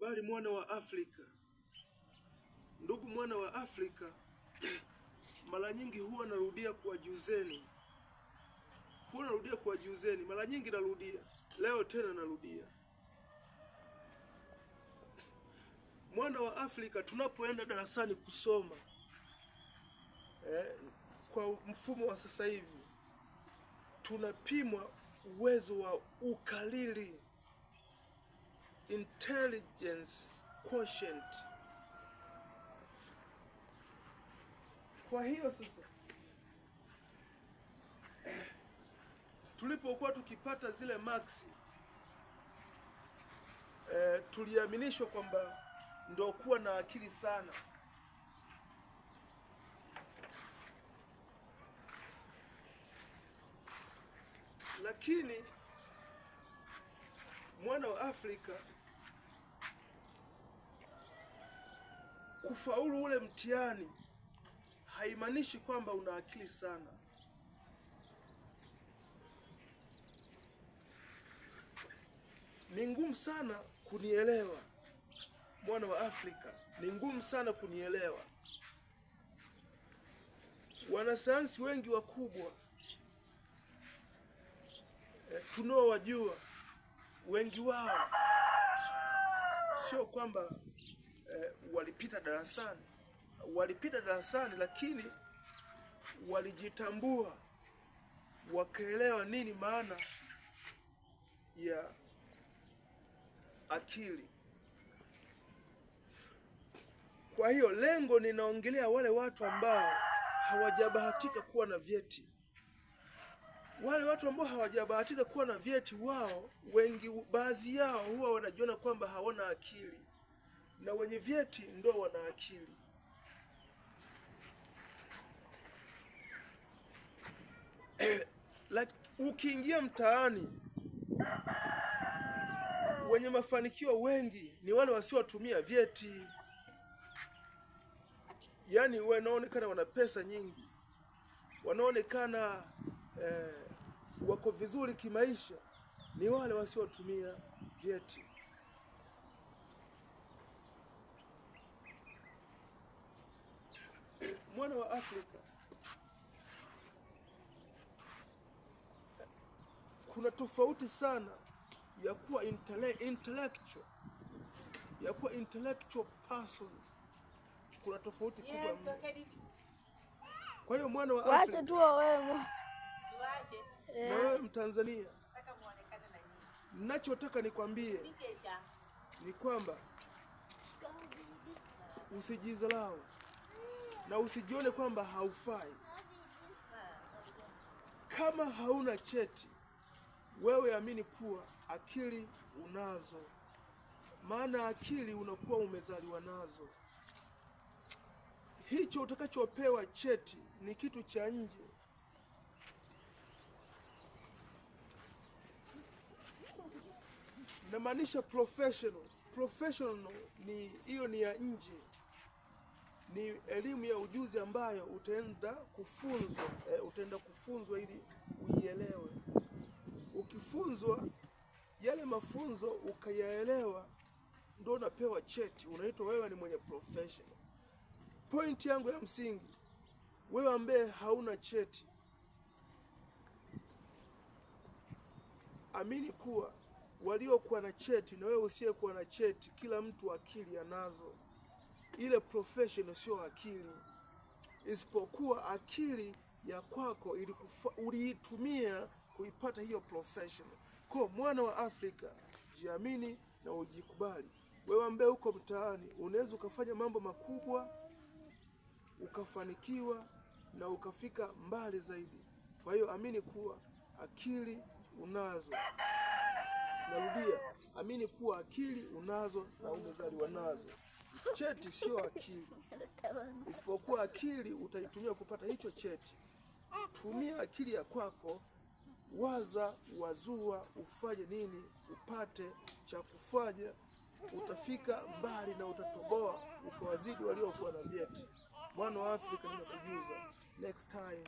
Habari mwana wa Afrika. Ndugu mwana wa Afrika, mara nyingi huwa narudia kuwajuzeni. Mara nyingi narudia. Leo tena narudia. Mwana wa Afrika, tunapoenda darasani kusoma kwa mfumo wa sasa hivi, tunapimwa uwezo wa ukalili, intelligence quotient. Kwa hiyo sasa, tulipokuwa tukipata zile maksi, tuliaminishwa kwamba ndio kuwa na akili sana. Lakini mwana wa Afrika, kufaulu ule mtihani haimaanishi kwamba una akili sana. Ni ngumu sana kunielewa mwana wa Afrika, ni ngumu sana kunielewa. Wanasayansi wengi wakubwa tunaowajua, wengi wao sio kwamba walipita darasani, lakini walijitambua, wakaelewa nini maana ya akili. Kwa hiyo lengo, ninaongelea wale watu ambao hawajabahatika kuwa na vyeti. Wale watu ambao hawajabahatika kuwa na vyeti, wao wengi, baadhi yao huwa wanajiona kwamba hawana akili, na wenye vyeti ndio wana akili. Ukiingia mtaani, wenye mafanikio wengi ni wale wasiotumia vyeti. Yaani wanaonekana wana pesa nyingi, wanaonekana wako vizuri kimaisha, ni wale wasiotumia vyeti. Mwana wa Afrika, kuna tofauti sana ya kuwa intellectual, person. Kuna tofauti kubwa mno. Kwa hiyo mwana wa Afrika, na wewe Mtanzania, ninachotaka nikwambie ni kwamba usijidharau na usijione kwamba haufai. Kama hauna cheti, wewe amini kuwa akili unazo, maana akili unakuwa umezaliwa nazo. Hicho utakachopewa cheti ni kitu cha nje. Namaanisha professional ni hiyo, ni ya nje, ni elimu ya ujuzi ambayo utaenda kufunzwa ili uielewe. Ukifunzwa yale mafunzo ukayaelewa, ndio unapewa cheti, unaitwa wewe ni mwenye professional. Point yangu ya msingi, wewe ambaye hauna cheti, amini kuwa waliokuwa na cheti na wewe usiyekuwa na cheti, kila mtu akili anazo. Ile professional sio akili, isipokuwa akili ya kwako uliitumia kuipata hiyo professional. Kwa mwana wa Afrika, jiamini na ujikubali. Wewe ambaye uko mtaani, unaweza ukafanya mambo makubwa, ukafanikiwa na ukafika mbali zaidi. Kwa hiyo amini kuwa akili unazo. Narudia, amini kuwa akili unazo na umezaliwa nazo. Cheti sio akili, isipokuwa akili utaitumia kupata hicho cheti. Tumia akili ya kwako, wazua ufanye nini upate cha kufanya. Utafika mbali na utatoboa, ukawazidi waliokuwa na vyeti. Mwana wa Afrika, ninakujuza next time.